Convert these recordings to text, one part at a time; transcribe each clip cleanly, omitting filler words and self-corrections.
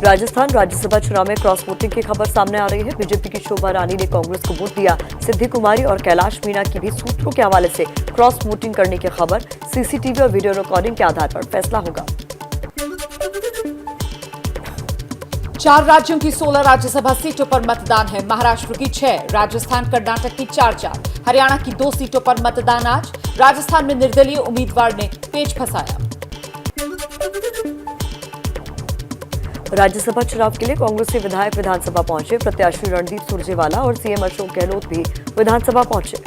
राजस्थान राज्यसभा चुनाव में cross voting की खबर सामने आ रही है। बीजेपी की शोभा रानी ने कांग्रेस को वोट दिया। सिद्धि कुमारी और कैलाश मीणा की भी सूत्रों के हवाले से क्रॉस वोटिंग करने की खबर। सीसीटीवी और वीडियो रिकॉर्डिंग के आधार पर फैसला होगा। 4 राज्यों की 16 राज्यसभा सीटों पर मतदान है। महाराष्ट्र की 6, राजस्थान कर्नाटक की 4-4, हरियाणा की 2 सीटों पर मतदान आज। राजस्थान में निर्दलीय उम्मीदवार ने पेच फंसाया। राज्यसभा चुनाव के लिए कांग्रेसी विधायक विधानसभा पहुंचे। प्रत्याशी रणदीप सुरजेवाला और सीएम अशोक गहलोत भी विधानसभा पहुंचे।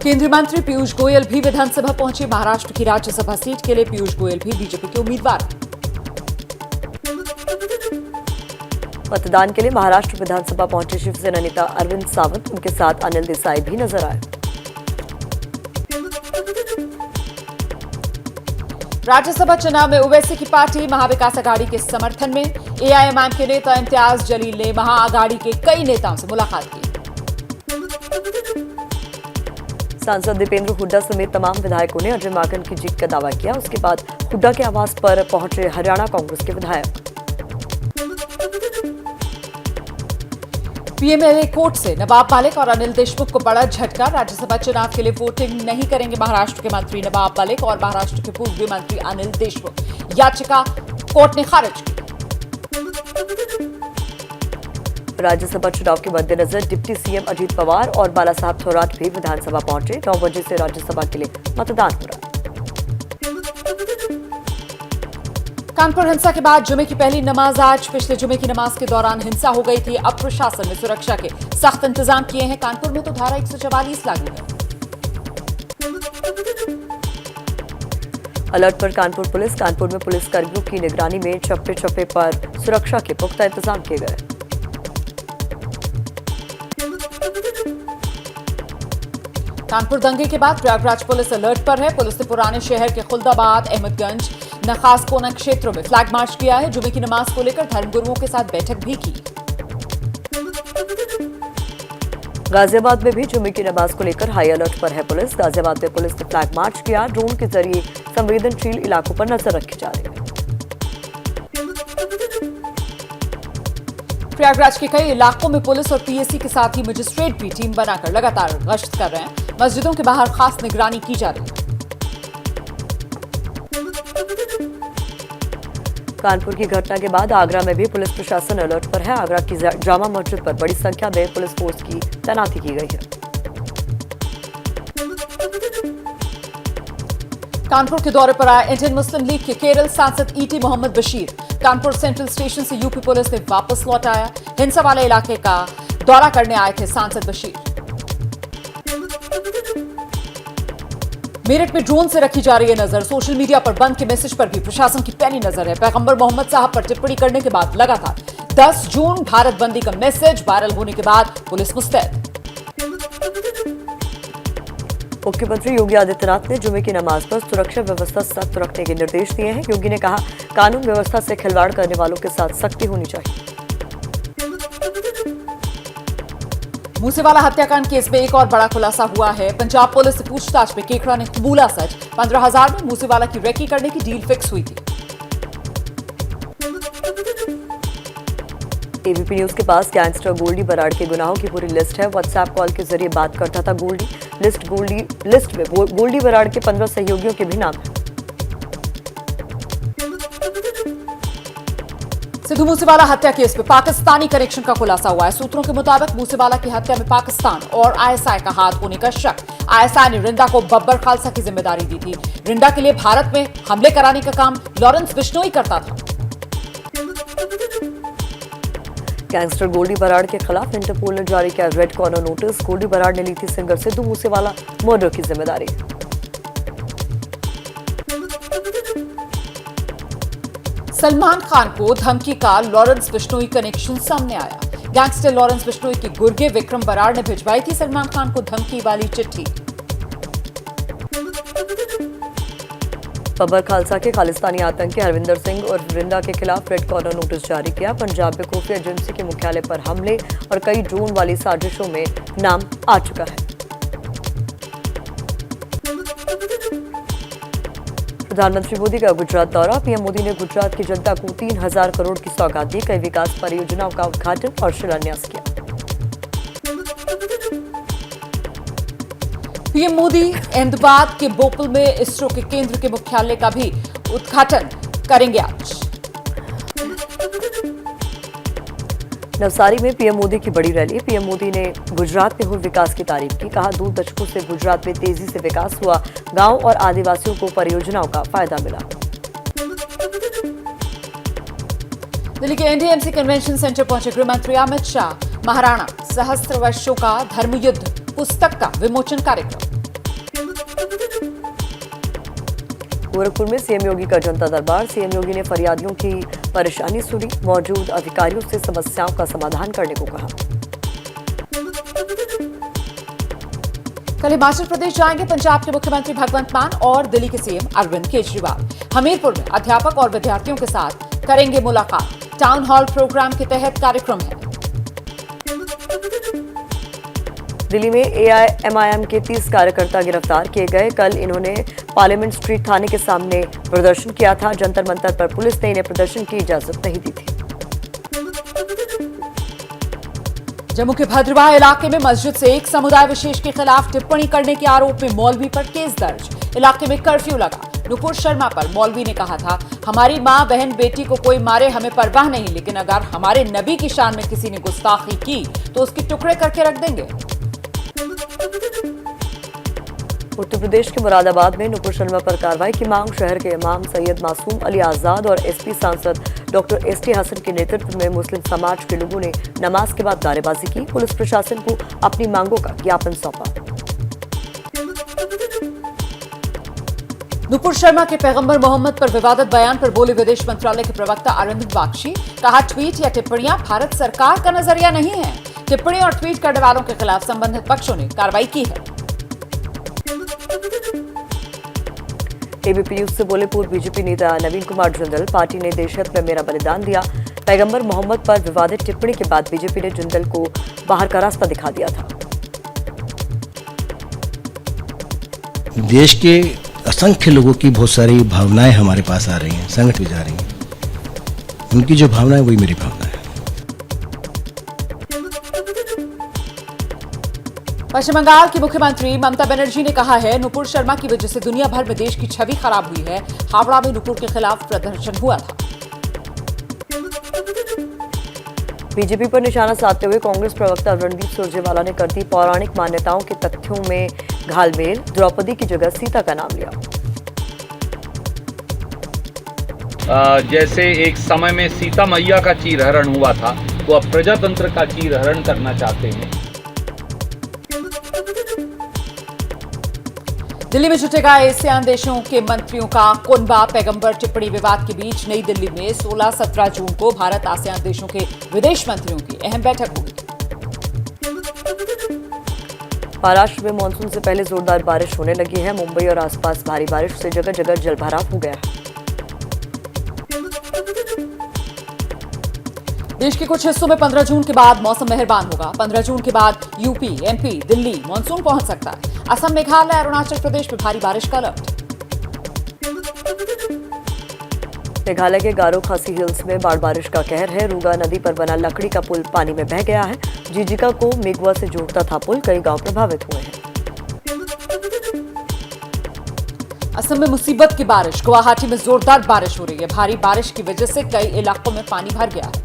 केंद्रीय मंत्री पीयूष गोयल भी विधानसभा पहुंचे। महाराष्ट्र की राज्यसभा सीट के लिए पीयूष गोयल भी बीजेपी के उम्मीदवार। मतदान के लिए महाराष्ट्र विधानसभा पहुंचे शिवसेना नेता अरविंद सावंत, उनके साथ अनिल देसाई भी नजर आए। राज्यसभा चुनाव में ओवैसी की पार्टी महाविकास अघाड़ी के समर्थन में। एआईएमआईएम के नेता इम्तियाज जलील ने महाअघाड़ी के कई नेताओं से मुलाकात की। सांसद दीपेंद्र हुड्डा समेत तमाम विधायकों ने अजय माकन की जीत का दावा किया। उसके बाद हुड्डा के आवास पर पहुंचे हरियाणा कांग्रेस के विधायक। पीएमएलए कोर्ट से नवाब मलिक और अनिल देशमुख को बड़ा झटका। राज्यसभा चुनाव के लिए वोटिंग नहीं करेंगे महाराष्ट्र के मंत्री नवाब मलिक और महाराष्ट्र के पूर्व गृह मंत्री अनिल देशमुख। याचिका कोर्ट ने खारिज की। राज्यसभा चुनाव के मद्देनजर डिप्टी सीएम अजीत पवार और बालासाहब थोराट भी विधानसभा पहुंचे। 9 बजे से राज्यसभा के लिए मतदान हो रहा है। कानपुर हिंसा के बाद जुमे की पहली नमाज आज। पिछले जुमे की नमाज के दौरान हिंसा हो गई थी। अब प्रशासन ने सुरक्षा के सख्त इंतजाम किए हैं। कानपुर में तो धारा 144 लागू है। अलर्ट पर कानपुर पुलिस। कानपुर में पुलिस कर्मियों की निगरानी में चप्पे चप्पे पर सुरक्षा के पुख्ता इंतजाम किए गए। कानपुर दंगे के बाद प्रयागराज पुलिस अलर्ट पर है। पुलिस ने पुराने शहर के खुलदाबाद, अहमदगंज, नखासकोना क्षेत्रों में फ्लैग मार्च किया है। जुमे की नमाज को लेकर धर्मगुरुओं के साथ बैठक भी की। गाजियाबाद में भी जुमे की नमाज को लेकर हाई अलर्ट पर है पुलिस। गाजियाबाद में पुलिस ने फ्लैग मार्च किया। ड्रोन के जरिए संवेदनशील इलाकों पर नजर रखी जा रही है। प्रयागराज के कई इलाकों में पुलिस और पीएसी के साथ ही मजिस्ट्रेट भी टीम बनाकर लगातार गश्त कर रहे हैं। मस्जिदों के बाहर खास निगरानी की जा रही है। कानपुर की घटना के बाद आगरा में भी पुलिस प्रशासन अलर्ट पर है। आगरा की जामा मस्जिद पर बड़ी संख्या में पुलिस फोर्स की तैनाती की गई है। कानपुर के दौरे पर आए इंडियन मुस्लिम लीग के केरल सांसद ET Mohammed Basheer. Kanpur central station से यूपी पुलिस ने वापस लौटाया। हिंसा वाले इलाके का दौरा करने आए थे सांसद बशीर। मेरठ में ड्रोन से रखी जा रही है नजर। सोशल मीडिया पर बंद के मैसेज पर भी प्रशासन की पैनी नजर है। पैगंबर मोहम्मद साहब पर टिप्पणी करने के बाद लगातार 10 जून भारत बंदी का मैसेज वायरल होने के बाद पुलिस मुस्तैद। मुख्यमंत्री योगी आदित्यनाथ ने जुमे की नमाज पर सुरक्षा व्यवस्था सख्त रखने के निर्देश दिए हैं। योगी ने कहा, कानून व्यवस्था से खिलवाड़ करने वालों के साथ सख्ती होनी चाहिए। मूसेवाला हत्याकांड केस में एक और बड़ा खुलासा हुआ है। पंजाब पुलिस से पूछताछ में केकड़ा ने कबूला सच। 15,000 में मूसेवाला की रेकी करने की डील फिक्स हुई थी। एबीपी न्यूज के पास गैंगस्टर गोल्डी बराड़ के गुनाहों की पूरी लिस्ट है। व्हाट्सएप कॉल के जरिए बात करता था गोल्डी। लिस्ट में गोल्डी बराड़ के 15 सहयोगियों के भी नाम हैं। सिद्धू मूसेवाला हत्या केस में पाकिस्तानी कनेक्शन का खुलासा हुआ है। सूत्रों के मुताबिक मूसेवाला की हत्या में पाकिस्तान और आईएसआई का हाथ होने का शक। आईएसआई ने रिंदा को बब्बर खालसा की जिम्मेदारी दी थी। रिंदा के लिए भारत में हमले कराने का काम लॉरेंस बिश्नोई करता था। गैंगस्टर गोल्डी बराड़ के खिलाफ इंटरपोल ने जारी किया red corner notice. Goldy Brar ने ली थी सिंगर सिद्धू मूसेवाला मर्डर की जिम्मेदारी। सलमान खान को धमकी का लॉरेंस बिश्नोई कनेक्शन सामने आया। गैंगस्टर लॉरेंस बिश्नोई के गुर्गे विक्रम बराड़ ने भिजवाई थी सलमान खान को धमकी वाली चिट्ठी। बब्बर खालसा के खालिस्तानी आतंकी हरविंदर सिंह और रिंदा के खिलाफ रेड कॉर्नर नोटिस जारी किया। पंजाब में खुफिया एजेंसी के मुख्यालय पर हमले और कई ड्रोन वाली साजिशों में नाम आ चुका है। प्रधानमंत्री मोदी का गुजरात दौरा। पीएम मोदी ने गुजरात की जनता को 3000 करोड़ की सौगात दी। कई विकास परियोजनाओं का उद्घाटन और शिलान्यास किया। पीएम मोदी अहमदाबाद के बोपल में इसरो के केंद्र के मुख्यालय का भी उद्घाटन करेंगे आज। नवसारी में पीएम मोदी की बड़ी रैली। पीएम मोदी ने गुजरात में हुए विकास की तारीफ की। कहा 2 दशकों से गुजरात में तेजी से विकास हुआ। गांव और आदिवासियों को परियोजनाओं का फायदा मिला। दिल्ली के एनडीएमसी कन्वेंशन सेंटर पहुंचे गृह मंत्री अमित शाह। महाराणा सहस्त्र वर्षों का धर्मयुद्ध पुस्तक का विमोचन कार्यक्रम। गोरखपुर में सीएम योगी का जनता दरबार। सीएम योगी ने फरियादियों की परेशानी सुनी। मौजूद अधिकारियों से समस्याओं का समाधान करने को कहा। कल हिमाचल प्रदेश जाएंगे पंजाब के मुख्यमंत्री भगवंत मान और दिल्ली के सीएम अरविंद केजरीवाल। हमीरपुर में अध्यापक और विद्यार्थियों के साथ करेंगे मुलाकात। टाउन हॉल प्रोग्राम के तहत कार्यक्रम है। दिल्ली में एआईएमआईएम के 30 कार्यकर्ता गिरफ्तार किए गए। कल इन्होंने पार्लियामेंट स्ट्रीट थाने के सामने प्रदर्शन किया था। जंतर मंतर पर पुलिस ने इन्हें प्रदर्शन की इजाजत नहीं दी थी। जम्मू के भद्रवाह इलाके में मस्जिद से एक समुदाय विशेष के खिलाफ टिप्पणी करने के आरोप में मौलवी पर केस दर्ज। इलाके में कर्फ्यू लगा। नुपुर शर्मा पर मौलवी ने कहा था, हमारी मां बहन बेटी को कोई मारे हमें परवाह नहीं, लेकिन अगर हमारे नबी की शान में किसी ने गुस्ताखी की तो उसके टुकड़े करके रख देंगे। उत्तर प्रदेश के मुरादाबाद में नुपुर शर्मा पर कार्रवाई की मांग। शहर के इमाम सैयद मासूम अली आजाद और एसपी सांसद डॉक्टर एसटी हसन के नेतृत्व में मुस्लिम समाज के लोगों ने नमाज के बाद नारेबाजी की। पुलिस प्रशासन को अपनी मांगों का ज्ञापन सौंपा। नुपुर शर्मा के पैगंबर मोहम्मद पर विवादित बयान पर बोले विदेश मंत्रालय के प्रवक्ता अरविंद बागची। कहा, ट्वीट या टिप्पणियां भारत सरकार का नजरिया नहीं है। टिप्पणी और ट्वीट करने वालों के खिलाफ संबंधित पक्षों ने कार्रवाई की है। एबीपी न्यूज से बोले पूर्व बीजेपी नेता नवीन कुमार जिंदल। पार्टी ने देशहित में मेरा बलिदान दिया। पैगंबर मोहम्मद पर विवादित टिप्पणी के बाद बीजेपी ने जिंदल को बाहर का रास्ता दिखा दिया था। देश के असंख्य लोगों की बहुत सारी भावनाएं हमारे पास आ रही हैं, संगत भी जा रही हैं। उनकी जो भावना है वही मेरी भावना है। पश्चिम बंगाल की मुख्यमंत्री ममता बनर्जी ने कहा है, नुपुर शर्मा की वजह से दुनिया भर में देश की छवि खराब हुई है। हावड़ा में नुपुर के खिलाफ प्रदर्शन हुआ था। बीजेपी पर निशाना साधते हुए कांग्रेस प्रवक्ता रणदीप सुरजेवाला ने कर दी पौराणिक मान्यताओं के तथ्यों में घालमेल। द्रौपदी की जगह सीता का नाम लिया। जैसे एक समय में सीता मैया का चीरहरण हुआ था, वो अब प्रजातंत्र का चीरहरण करना चाहते हैं। दिल्ली में जुटेगा आसियान देशों के मंत्रियों का कुनबा। पैगंबर टिप्पणी विवाद के बीच नई दिल्ली में 16-17 जून को भारत आसियान देशों के विदेश मंत्रियों की अहम बैठक होगी। महाराष्ट्र में मानसून से पहले जोरदार बारिश होने लगी है। मुंबई और आसपास भारी बारिश से जगह जगह जलभराव हो गया है। देश के कुछ हिस्सों में 15 जून के बाद मौसम मेहरबान होगा। 15 जून के बाद यूपी, एमपी, दिल्ली मानसून पहुंच सकता है। असम, मेघालय, अरुणाचल प्रदेश में भारी बारिश का अलर्ट। मेघालय के गारो खासी हिल्स में बाढ़ बारिश का कहर है। रूगा नदी पर बना लकड़ी का पुल पानी में बह गया है। जिजिका को मेघवा से जोड़ता था पुल। कई गांव प्रभावित हुए हैं। असम में मुसीबत की बारिश। गुवाहाटी में जोरदार बारिश हो रही है। भारी बारिश की वजह से कई इलाकों में पानी भर गया है।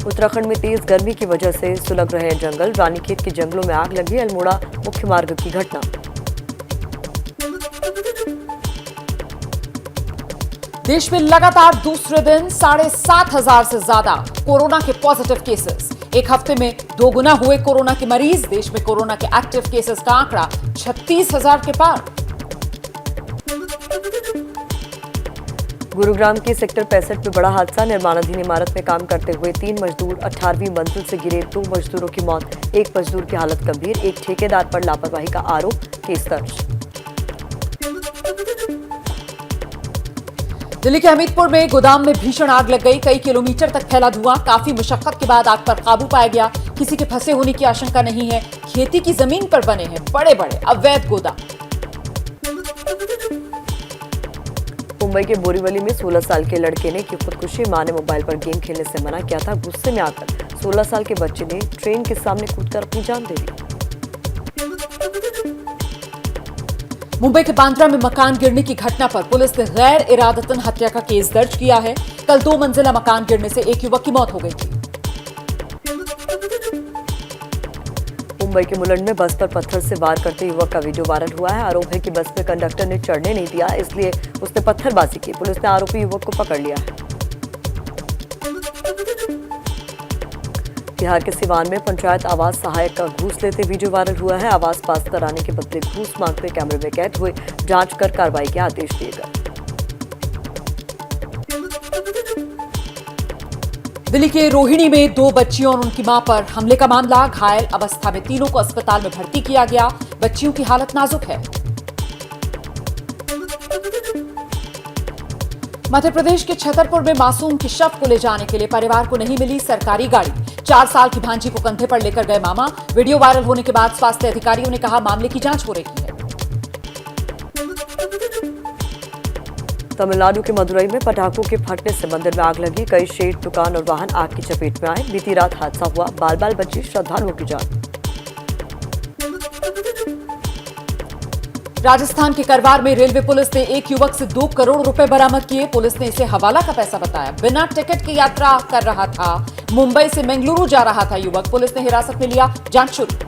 उत्तराखंड में तेज गर्मी की वजह से सुलग रहे जंगल। रानीखेत के जंगलों में आग लगी। अल्मोड़ा मुख्य मार्ग की घटना। देश में लगातार दूसरे दिन 7,500 से ज्यादा कोरोना के पॉजिटिव केसेस। एक हफ्ते में 2 गुना हुए कोरोना के मरीज। देश में कोरोना के एक्टिव केसेस का आंकड़ा 36,000 के पार। गुरुग्राम के सेक्टर 65 में बड़ा हादसा। निर्माणाधीन इमारत में काम करते हुए 3 मजदूर 18वीं मंजिल से गिरे। 2 मजदूरों की मौत। 1 मजदूर की हालत गंभीर। एक ठेकेदार पर लापरवाही का आरोप। केस दर्ज। दिल्ली के हमीरपुर में गोदाम में भीषण आग लग गई। कई किलोमीटर तक फैला धुआं। काफी मशक्कत के बाद आग पर काबू पाया गया। किसी के फंसे होने की आशंका नहीं है। खेती की जमीन पर बने हैं बड़े बड़े अवैध गोदाम। मुंबई के बोरीवली में 16 साल के लड़के ने की खुदकुशी। मां ने मोबाइल पर गेम खेलने से मना किया था। गुस्से में आकर 16 साल के बच्चे ने ट्रेन के सामने कूदकर अपनी जान दे दी। मुंबई के बांद्रा में मकान गिरने की घटना पर पुलिस ने गैर इरादतन हत्या का केस दर्ज किया है। कल 2 मंजिला मकान गिरने से एक युवक की मौत हो गई थी। मुंबई के मुलंड में बस पर पत्थर से वार करते युवक का वीडियो वायरल हुआ है। आरोप है कि बस में कंडक्टर ने चढ़ने नहीं दिया, इसलिए उसने पत्थरबाजी की। पुलिस ने आरोपी युवक को पकड़ लिया है। बिहार के सिवान में पंचायत आवास सहायक का घूस लेते वीडियो वायरल हुआ है। आवास पास कराने के बदले घूस मांगते कैमरे में कैद हुए। जांच कर कार्रवाई के आदेश दिए गए। दिल्ली के रोहिणी में 2 बच्चियों और उनकी मां पर हमले का मामला। घायल अवस्था में तीनों को अस्पताल में भर्ती किया गया। बच्चियों की हालत नाजुक है। मध्य प्रदेश के छतरपुर में मासूम के शव को ले जाने के लिए परिवार को नहीं मिली सरकारी गाड़ी। 4 साल की भांजी को कंधे पर लेकर गए मामा। वीडियो वायरल होने के बाद स्वास्थ्य अधिकारियों ने कहा मामले की जांच हो रही है। तमिलनाडु के मदुरई में पटाखों के फटने से मंदिर में आग लगी। कई शेड, दुकान और वाहन आग की चपेट में आए। बीती रात हादसा हुआ। बाल बाल बची श्रद्धालुओं की जान। राजस्थान के करवार में रेलवे पुलिस ने एक युवक से 2 करोड़ रुपए बरामद किए। पुलिस ने इसे हवाला का पैसा बताया। बिना टिकट की यात्रा कर रहा था। मुंबई से बेंगलुरु जा रहा था युवक। पुलिस ने हिरासत में लिया। जांच शुरू।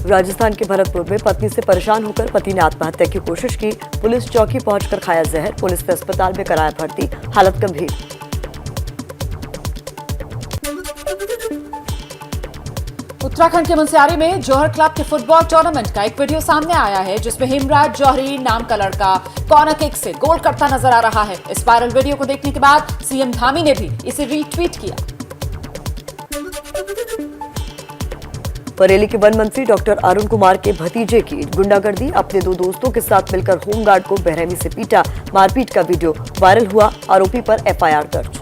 राजस्थान के भरतपुर में पत्नी से परेशान होकर पति ने आत्महत्या की कोशिश की। पुलिस चौकी पहुंचकर खाया जहर। पुलिस ने अस्पताल में कराया भर्ती, हालत गंभीर। उत्तराखंड के मुनस्यारी में जौहर क्लब के फुटबॉल टूर्नामेंट का एक वीडियो सामने आया है, जिसमें हिमराज जौहरी नाम का लड़का कॉर्नर किक से गोल करता नजर आ रहा है। इस वायरल वीडियो को देखने के बाद सीएम धामी ने भी इसे रीट्वीट किया। बरेली के वन मंत्री डॉक्टर अरुण कुमार के भतीजे की गुंडागर्दी। अपने 2 दोस्तों के साथ मिलकर होमगार्ड को बेरहमी से पीटा। मारपीट का वीडियो वायरल हुआ। आरोपी पर एफआईआर दर्ज।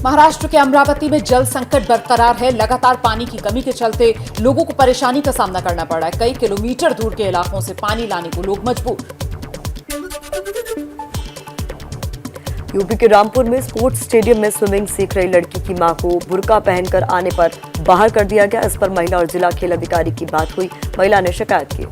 महाराष्ट्र के अमरावती में जल संकट बरकरार है। लगातार पानी की कमी के चलते लोगों को परेशानी का सामना करना पड़ रहा है। कई किलोमीटर दूर के इलाकों से पानी लाने को लोग मजबूर। यूपी के रामपुर में स्पोर्ट्स स्टेडियम में स्विमिंग सीख रही लड़की की मां को बुर्का पहनकर आने पर बाहर कर दिया गया। इस पर महिला और जिला खेल अधिकारी की बात हुई। महिला ने शिकायत की।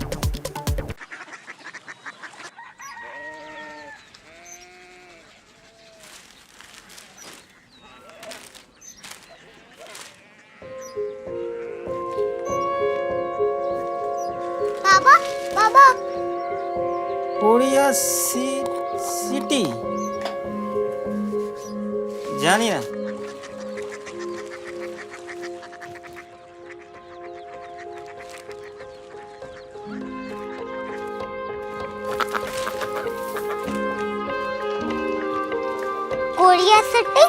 बाबा बाबा कोरिया सिटी जानी ना कोरिया सिटी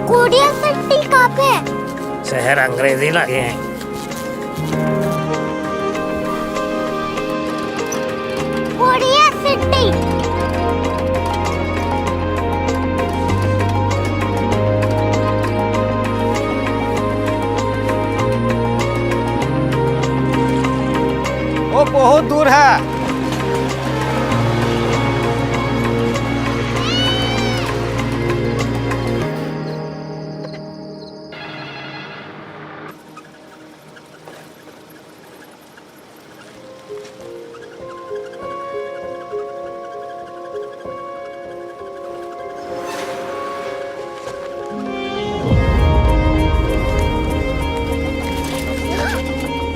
कोरिया सिटी कहाँ पे है? शहर अंग्रेजी लगे हैं। कोरिया सिटी वो बहुत दूर है।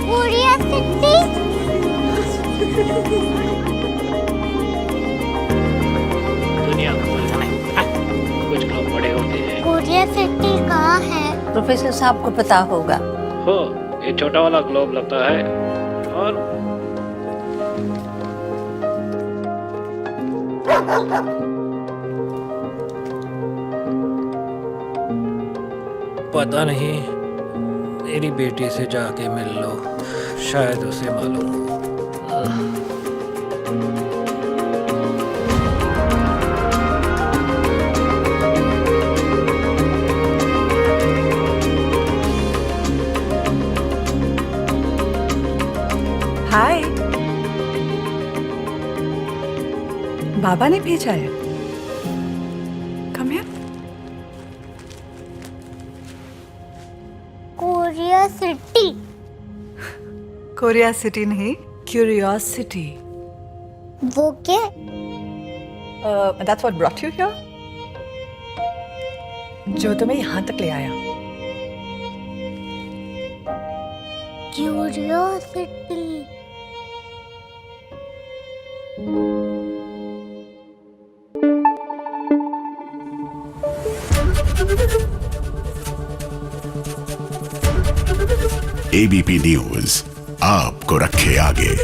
कोरिया सिटी दुनिया कुछ लोग बड़े होते हैं। कोरिया सिटी कहाँ है? प्रोफेसर साहब को पता होगा। हो ये छोटा वाला ग्लोब लगता है और पता नहीं, मेरी बेटी से जाके मिल लो, शायद उसे मालूम हो। हाय। बाबा ने भेजा है। Come here. Korea city. Korea city नहीं, क्यूरियोसिटी। वो क्या? That's what brought you here? जो तुम्हें यहाँ तक ले आया। क्यूरियोसिटी। एबीपी न्यूज आपको रखे आगे।